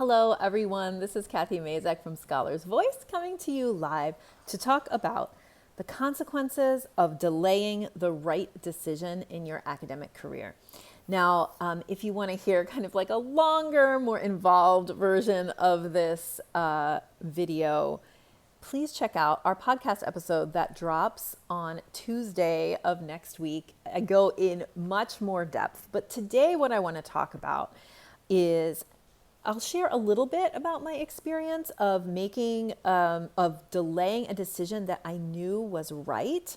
Hello, everyone. This is Kathy Mazak from Scholar's Voice coming to you live to talk about the consequences of delaying the right decision in your academic career. Now, if you want to hear kind of like a longer, more involved version of this video, please check out our podcast episode that drops on Tuesday of next week. I go in much more depth, but today what I want to talk about is I'll share a little bit about my experience of delaying a decision that I knew was right.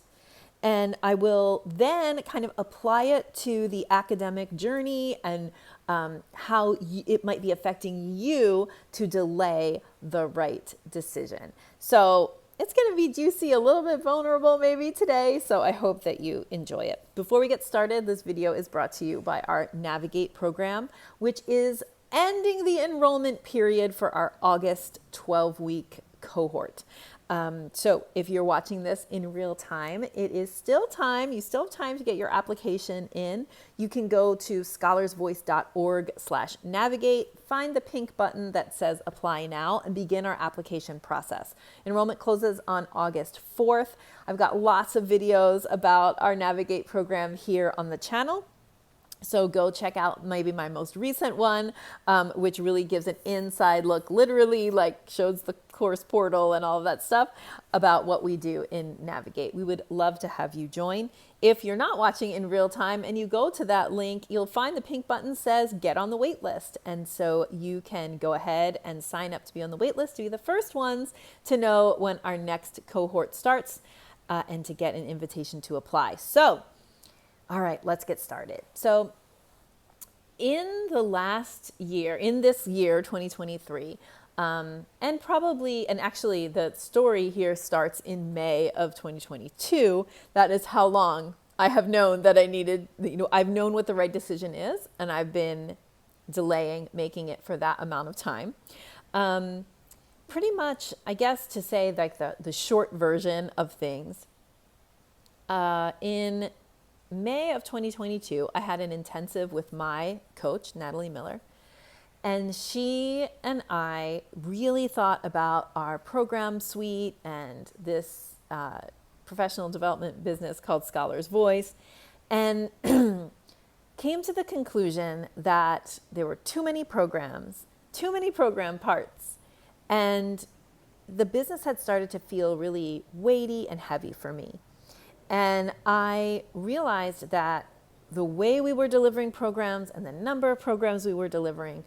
And I will then kind of apply it to the academic journey and how it might be affecting you to delay the right decision. So it's going to be juicy, a little bit vulnerable maybe today. So I hope that you enjoy it. Before we get started, this video is brought to you by our Navigate program, which is ending the enrollment period for our August 12-week cohort. So if you're watching this in real time, it is still time. You still have time to get your application in. You can go to scholarsvoice.org/navigate, find the pink button that says apply now and begin our application process. Enrollment closes on August 4th. I've got lots of videos about our Navigate program here on the channel. So go check out maybe my most recent one, which really gives an inside look, literally like shows the course portal and all of that stuff about what we do in Navigate. We would love to have you join. If you're not watching in real time and you go to that link, you'll find the pink button says get on the wait list. And so you can go ahead and sign up to be on the wait list to be the first ones to know when our next cohort starts and to get an invitation to apply. So all right, let's get started. So in this year, 2023, and actually the story here starts in May of 2022. That is how long I have known that I've known what the right decision is, and I've been delaying making it for that amount of time. Pretty much, I guess to say like the short version of things, in May of 2022, I had an intensive with my coach, Natalie Miller, and she and I really thought about our program suite and this professional development business called Scholar's Voice, and came to the conclusion that there were too many program parts, and the business had started to feel really weighty and heavy for me. And I realized that the way we were delivering programs and the number of programs we were delivering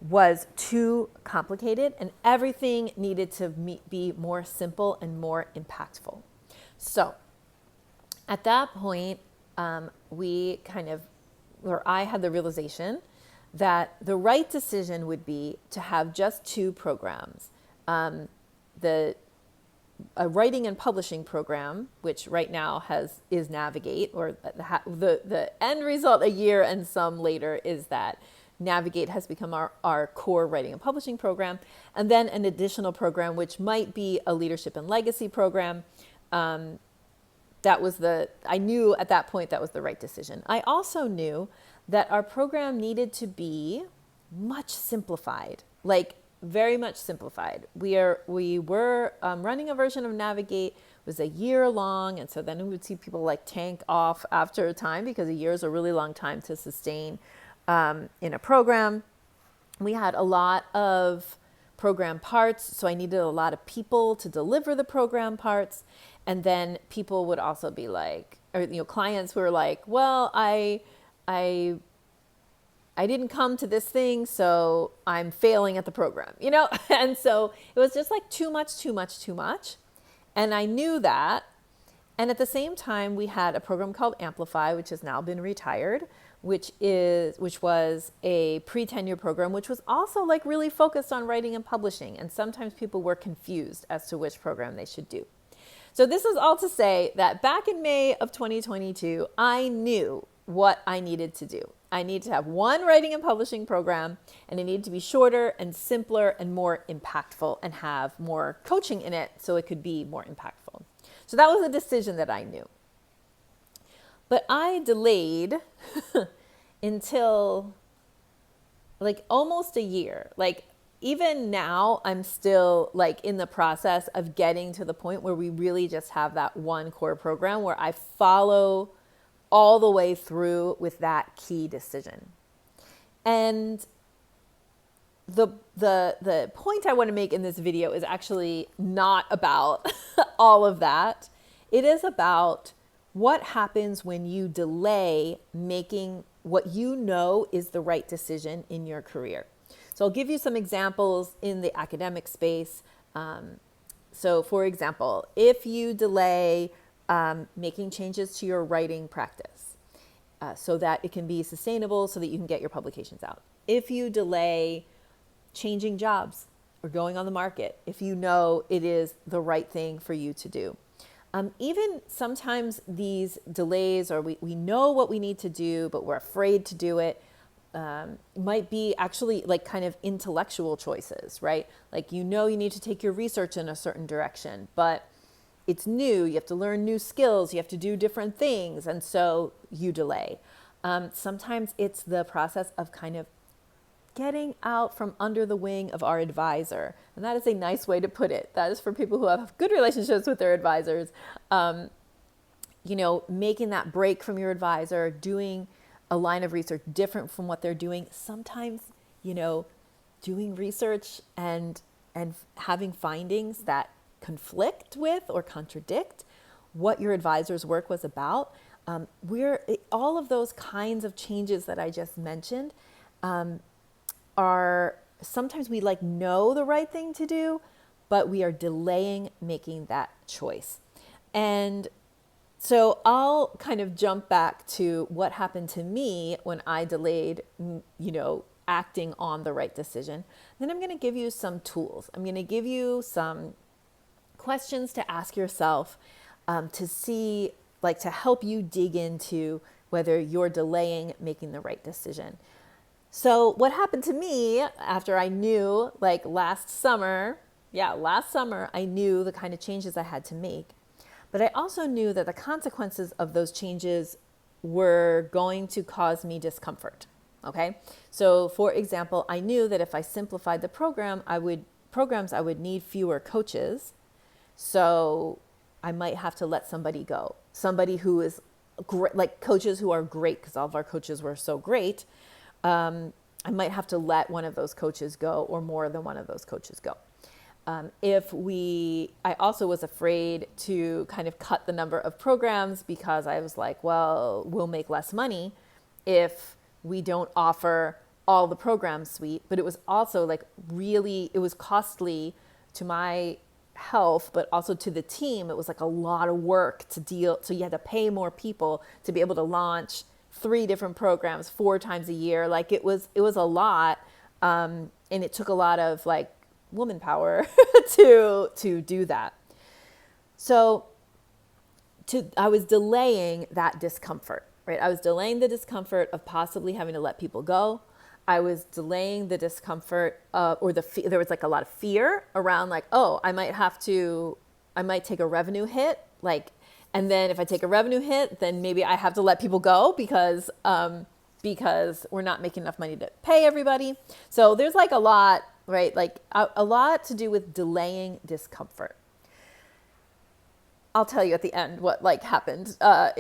was too complicated, and everything needed to be more simple and more impactful. So at that point, I had the realization that the right decision would be to have just two programs. A writing and publishing program, which right now is Navigate, or the end result a year and some later is that Navigate has become our core writing and publishing program, and then an additional program which might be a leadership and legacy program. I knew at that point that was the right decision. I also knew that our program needed to be much simplified, like very much simplified. We were running a version of Navigate. It was a year long, and so then we would see people like tank off after a time because a year is a really long time to sustain in a program. We had a lot of program parts, so I needed a lot of people to deliver the program parts, and then people would also be like, clients were like, well, I didn't come to this thing, so I'm failing at the program, And so it was just like too much. And I knew that. And at the same time, we had a program called Amplify, which has now been retired, which was a pre-tenure program, which was also like really focused on writing and publishing. And sometimes people were confused as to which program they should do. So this is all to say that back in May of 2022, I knew what I needed to do. I need to have one writing and publishing program, and it needed to be shorter and simpler and more impactful and have more coaching in it so it could be more impactful. So that was a decision that I knew. But I delayed until like almost a year. Like even now, I'm still like in the process of getting to the point where we really just have that one core program where I follow all the way through with that key decision. And the point I want to make in this video is actually not about all of that. It is about what happens when you delay making what you know is the right decision in your career. So I'll give you some examples in the academic space. So for example, if you delay making changes to your writing practice so that it can be sustainable so that you can get your publications out. If you delay changing jobs or going on the market, if you know it is the right thing for you to do. Even sometimes these delays, or we know what we need to do, but we're afraid to do it, might be actually like kind of intellectual choices, right? Like, you know, you need to take your research in a certain direction, but it's new, you have to learn new skills, you have to do different things, and so you delay. Sometimes it's the process of kind of getting out from under the wing of our advisor. And that is a nice way to put it. That is for people who have good relationships with their advisors. Making that break from your advisor, doing a line of research different from what they're doing. Sometimes, doing research and having findings that conflict with or contradict what your advisor's work was about. All of those kinds of changes that I just mentioned are sometimes we know the right thing to do, but we are delaying making that choice. And so I'll kind of jump back to what happened to me when I delayed, acting on the right decision. Then I'm going to give you some tools. I'm going to give you some questions to ask yourself to see, to help you dig into whether you're delaying making the right decision. So what happened to me after I knew, last summer, I knew the kind of changes I had to make. But I also knew that the consequences of those changes were going to cause me discomfort. Okay. So for example, I knew that if I simplified the programs, I would need fewer coaches. So I might have to let somebody go. Somebody who is great, coaches who are great, because all of our coaches were so great. I might have to let one of those coaches go, or more than one of those coaches go. I also was afraid to kind of cut the number of programs, because I was like, well, we'll make less money if we don't offer all the program suite. But it was also it was costly to my health, but also to the team. It was a lot of work to deal. So you had to pay more people to be able to launch 3 different programs 4 times a year. It was a lot. And it took a lot of woman power to do that. So I was delaying that discomfort, right? I was delaying the discomfort of possibly having to let people go. I was delaying the discomfort there was a lot of fear around I might take a revenue hit. And then if I take a revenue hit, then maybe I have to let people go because we're not making enough money to pay everybody. So there's a lot, right? A lot to do with delaying discomfort. I'll tell you at the end what happened I'll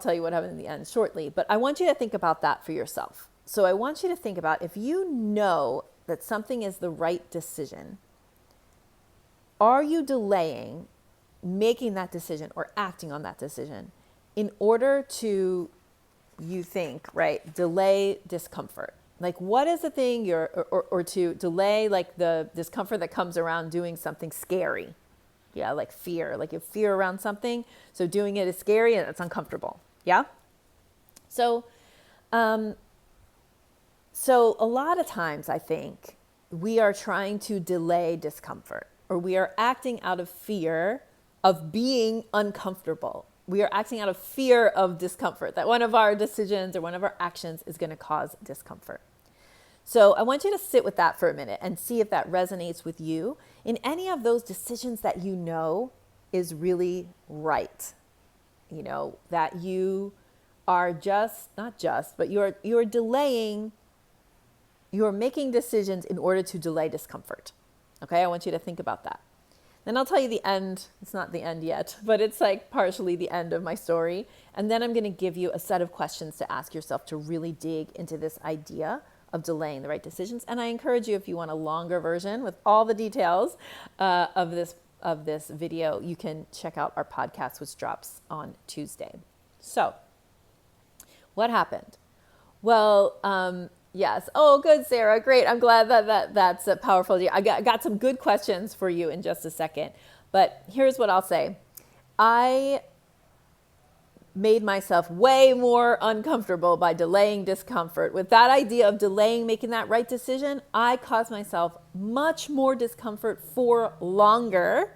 tell you what happened in the end shortly, but I want you to think about that for yourself. So I want you to think about, if you know that something is the right decision, are you delaying making that decision or acting on that decision in order to, you think, right, delay discomfort? What is the thing or to delay the discomfort that comes around doing something scary? Yeah, fear, you have fear around something. So doing it is scary and it's uncomfortable. Yeah. So a lot of times I think we are trying to delay discomfort, or we are acting out of fear of being uncomfortable. We are acting out of fear of discomfort, that one of our decisions or one of our actions is going to cause discomfort. So I want you to sit with that for a minute and see if that resonates with you in any of those decisions that you know is really right. That you are but you're delaying you're making decisions in order to delay discomfort. Okay, I want you to think about that. Then I'll tell you the end. It's not the end yet, but it's like partially the end of my story. And then I'm going to give you a set of questions to ask yourself to really dig into this idea of delaying the right decisions. And I encourage you, if you want a longer version with all the details of this video, you can check out our podcast, which drops on Tuesday. So, what happened? Well, yes. Oh, good, Sarah. Great. I'm glad that's powerful. I got some good questions for you in just a second. But here's what I'll say. I made myself way more uncomfortable by delaying discomfort. With that idea of delaying making that right decision, I caused myself much more discomfort for longer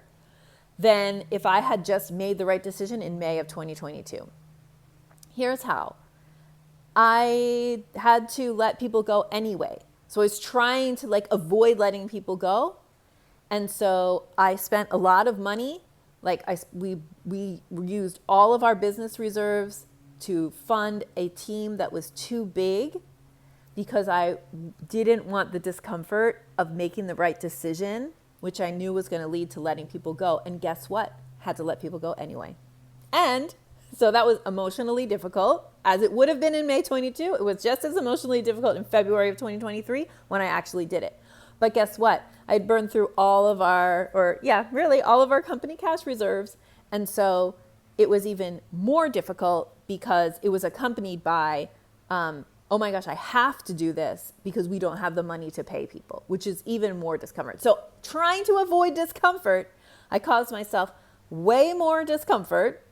than if I had just made the right decision in May of 2022. Here's how. I had to let people go anyway. So I was trying to avoid letting people go. And so I spent a lot of money. We used all of our business reserves to fund a team that was too big because I didn't want the discomfort of making the right decision, which I knew was going to lead to letting people go. And guess what? Had to let people go anyway. And so that was emotionally difficult, as it would have been in May 22. It was just as emotionally difficult in February of 2023 when I actually did it. But guess what? I'd burned through all of our company cash reserves. And so it was even more difficult because it was accompanied by, oh my gosh, I have to do this because we don't have the money to pay people, which is even more discomfort. So trying to avoid discomfort, I caused myself way more discomfort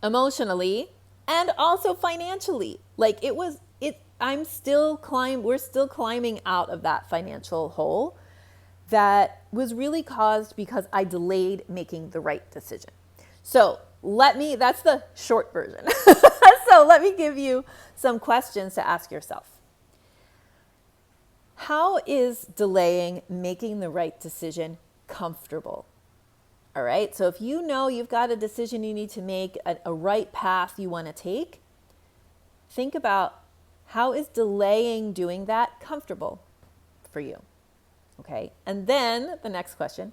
emotionally and also financially. We're still climbing out of that financial hole that was really caused because I delayed making the right decision. So that's the short version. So let me give you some questions to ask yourself. How is delaying making the right decision comfortable? All right. So if you know you've got a decision you need to make, a right path you want to take, think about how is delaying doing that comfortable for you? Okay. And then the next question,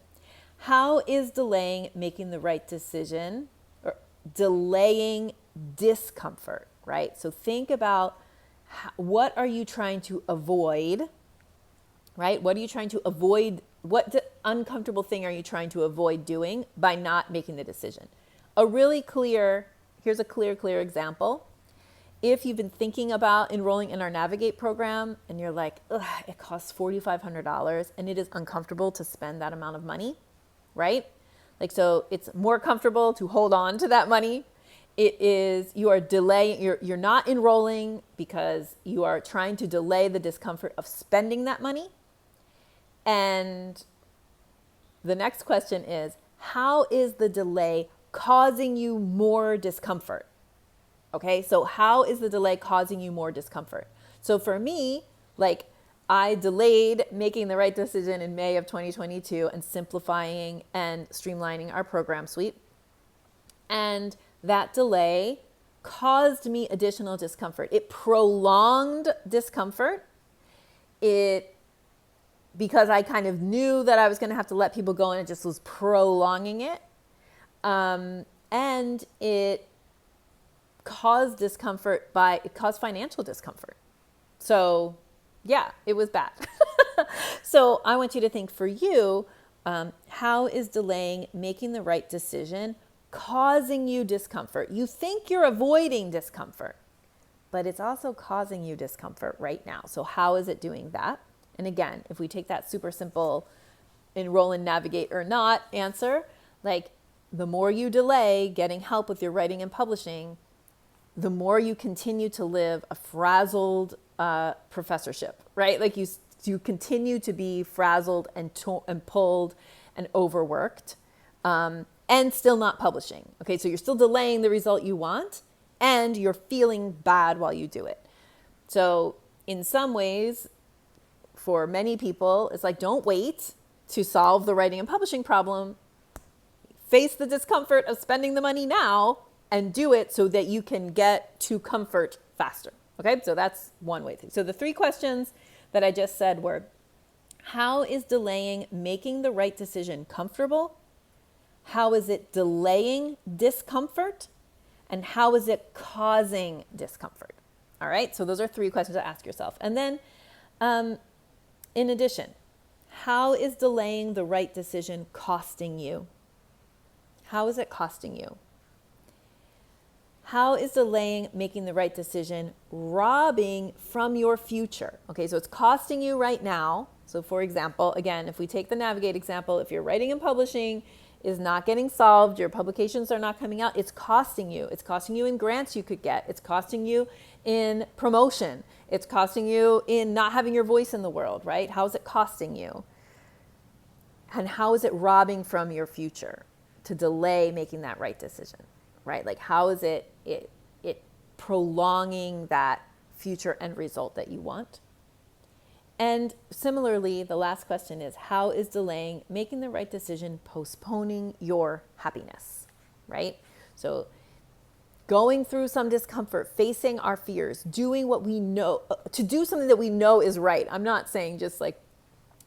how is delaying making the right decision or delaying discomfort, right? So think about what are you trying to avoid, right? What are you trying to avoid? What uncomfortable thing are you trying to avoid doing by not making the decision? Here's a clear example. If you've been thinking about enrolling in our Navigate program and you're like, it costs $4,500 and it is uncomfortable to spend that amount of money, right? So it's more comfortable to hold on to that money. You're not enrolling because you are trying to delay the discomfort of spending that money. And the next question is, how is the delay causing you more discomfort? Okay, so how is the delay causing you more discomfort? So for me, I delayed making the right decision in May of 2022 and simplifying and streamlining our program suite. And that delay caused me additional discomfort. It prolonged discomfort. Because I kind of knew that I was going to have to let people go and it just was prolonging it. And it caused discomfort it caused financial discomfort. So yeah, it was bad. So I want you to think for you, how is delaying making the right decision causing you discomfort? You think you're avoiding discomfort, but it's also causing you discomfort right now. So how is it doing that? And again, if we take that super simple enroll in Navigate or not answer, the more you delay getting help with your writing and publishing, the more you continue to live a frazzled professorship, right? You continue to be frazzled and pulled and overworked and still not publishing. Okay, so you're still delaying the result you want and you're feeling bad while you do it. So in some ways, for many people, it's don't wait to solve the writing and publishing problem. Face the discomfort of spending the money now and do it so that you can get to comfort faster. Okay, so that's one way. So the three questions that I just said were, how is delaying making the right decision comfortable? How is it delaying discomfort? And how is it causing discomfort? All right, so those are 3 questions to ask yourself. And then in addition, how is delaying the right decision costing you? How is it costing you? How is delaying making the right decision robbing from your future? Okay, so it's costing you right now. So for example, again, if we take the Navigate example, if your writing and publishing is not getting solved, your publications are not coming out, it's costing you. It's costing you in grants you could get. It's costing you in promotion. It's costing you in not having your voice in the world, right? How is it costing you? And how is it robbing from your future to delay making that right decision, right? Like how is it prolonging that future end result that you want? And similarly, the last question is, how is delaying making the right decision postponing your happiness, right? So going through some discomfort, facing our fears, doing what we know, to do something that we know is right. I'm not saying just like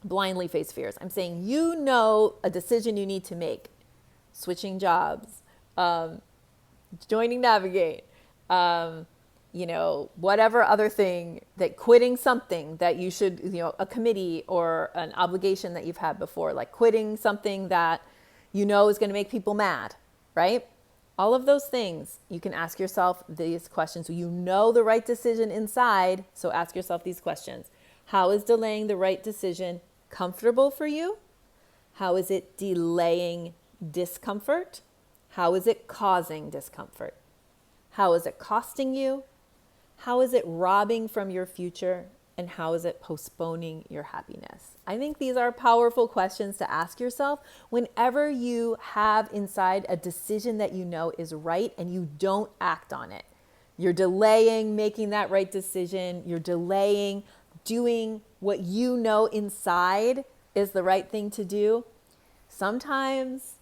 blindly face fears. I'm saying you know a decision you need to make, switching jobs, joining Navigate, whatever other thing, that quitting something that you should, a committee or an obligation that you've had before, like quitting something that you know is going to make people mad, right? All of those things, you can ask yourself these questions. You know the right decision inside, so ask yourself these questions. How is delaying the right decision comfortable for you? How is it delaying discomfort? How is it causing discomfort? How is it costing you? How is it robbing from your future? And how is it postponing your happiness? I think these are powerful questions to ask yourself whenever you have inside a decision that you know is right and you don't act on it. You're delaying making that right decision. You're delaying doing what you know inside is the right thing to do. Sometimes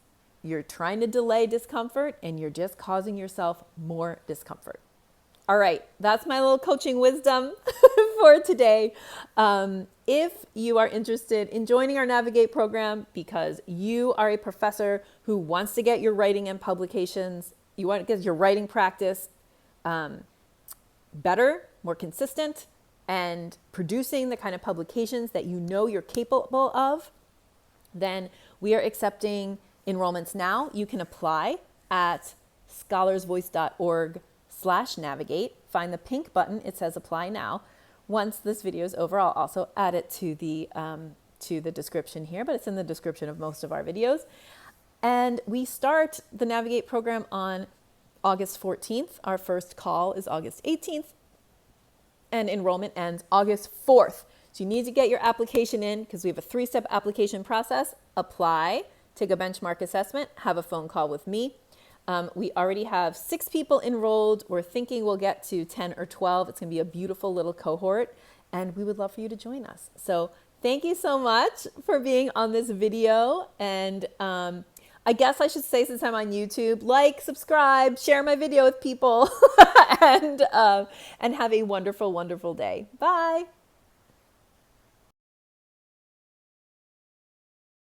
you're trying to delay discomfort and you're just causing yourself more discomfort. All right, that's my little coaching wisdom for today. If you are interested in joining our Navigate program because you are a professor who wants to get your writing and publications, you want to get your writing practice better, more consistent, and producing the kind of publications that you know you're capable of, then we are accepting enrollments now. You can apply at scholarsvoice.org/navigate. Find the pink button. It says apply now. Once this video is over, I'll also add it to the description here, but it's in the description of most of our videos. And we start the Navigate program on August 14th. Our first call is August 18th, and enrollment ends August 4th. So you need to get your application in because we have a 3-step application process. Apply, take a benchmark assessment, have a phone call with me. We already have 6 people enrolled. We're thinking we'll get to 10 or 12. It's going to be a beautiful little cohort, and we would love for you to join us. So thank you so much for being on this video. And I guess I should say, since I'm on YouTube, like, subscribe, share my video with people, and have a wonderful, wonderful day. Bye.